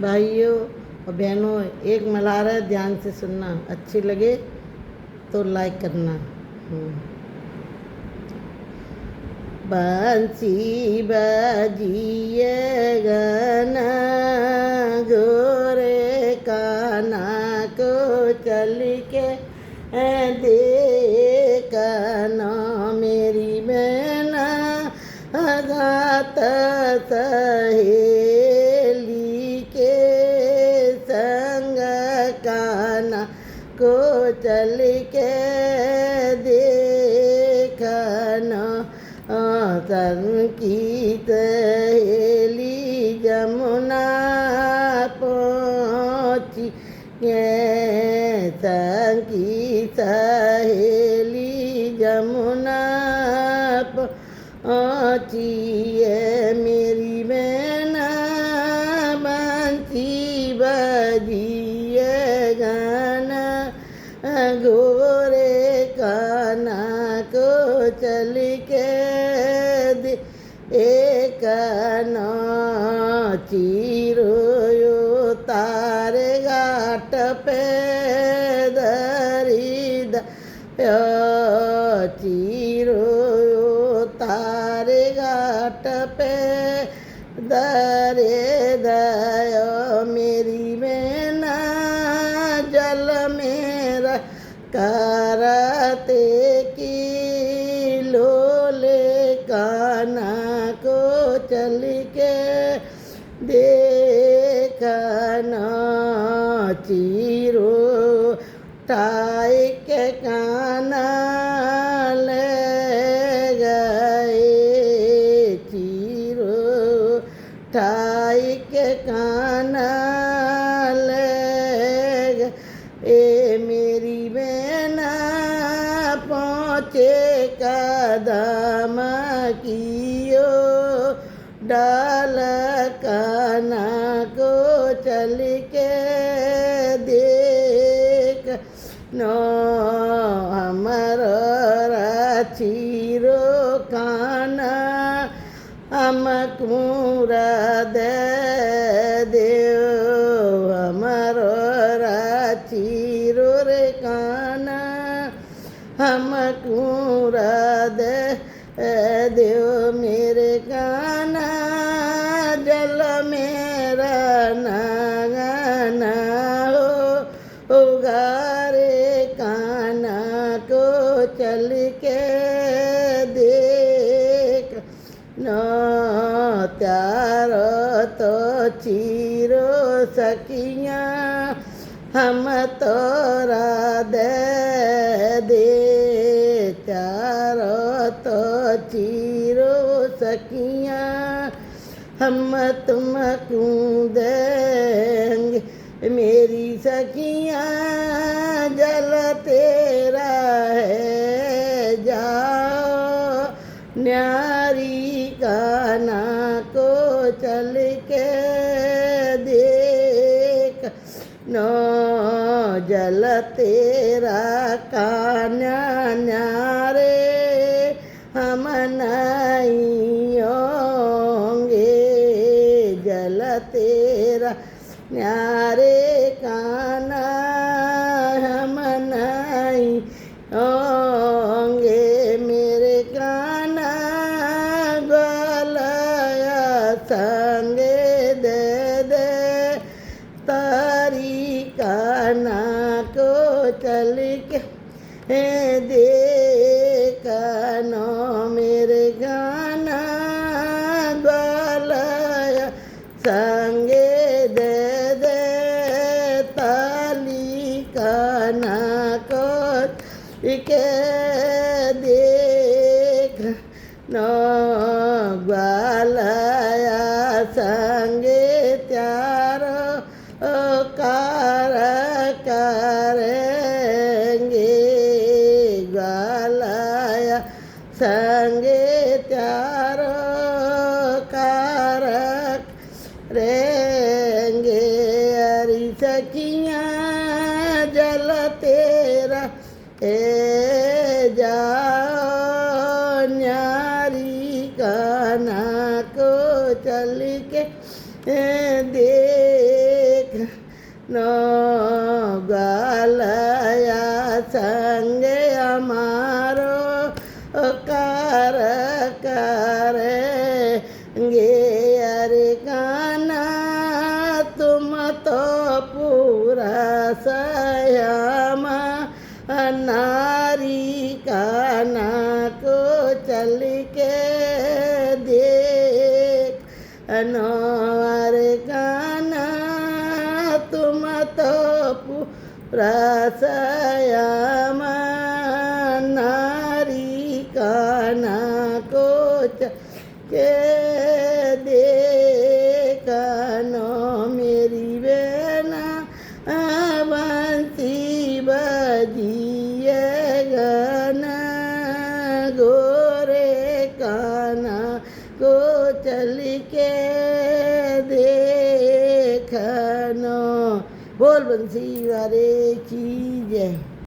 भाइयों और बहनों, एक मल्हार है, ध्यान से सुनना, अच्छी लगे तो लाइक करना। बंसी बजिए गाना गोरे काना को चल के देखना मेरी बहना गात सहेली के संग काना को चल के देखना। संगीत सहेली जमुना पहुँची संगीत सहेली जमुना पहुँची मेरी बहना बंसी बजिए गाना गोरे काना को चल के एक चिरो तारे घाट पे दरिद चिरो तारे घाट पे दरे दयो मेरी बहना जल मेरा करते की लोले काना को चल के देखना। चिरो टाई के काना ले गए चिरो टाई के काना ले गए मेरी बहना पहुँचे कदम कियो डाल काना को चल के देख नो हमारा चिरो काना हम कुरा दे देव हमारो चिरो रे काना हम कुरा दे देव मेरे काना जल मेरा नागाना हो गारे काना को चल के देख नो त्यारो तो चिरो सखियाँ हम तोरा दे चारो तो चिरो सखियाँ हम तुमको देंगे मेरी सखियाँ जल तेरा है जाओ न्यारी काना को चल के देख नो जल तेरा कान्या न्यारे हम नहीं होंगे जल तेरा न्यारे काना हम नहीं होंगे मेरे काना ग्वालया संगे दे दे तारी काना को चल के देखनो मेरे गाना ग्वालया संगे दे दे ताली काना को के देखनो ग्वालया संगे त्यारो कार करेंगे ग्वालया संगे त्यारो कार करेंगे हरी सखियाँ जल तेरा जाओ न्यारी काना को चल के दे નો ગાલયા સંગે અમારો કાર કરે ગે અરે કાના તુમ તો પૂરા સયામાં નારી કાના કો ચલ કે દેખ નો અરે કાના તુમ તો પૂરા સયામાં નારી કાના કો ચલ કે દેખનો મેરી બેના બંસી બજીએ ગના ગોરે કાના કો ચલ કે દેખનો બોલ બંસી વારે કી જય.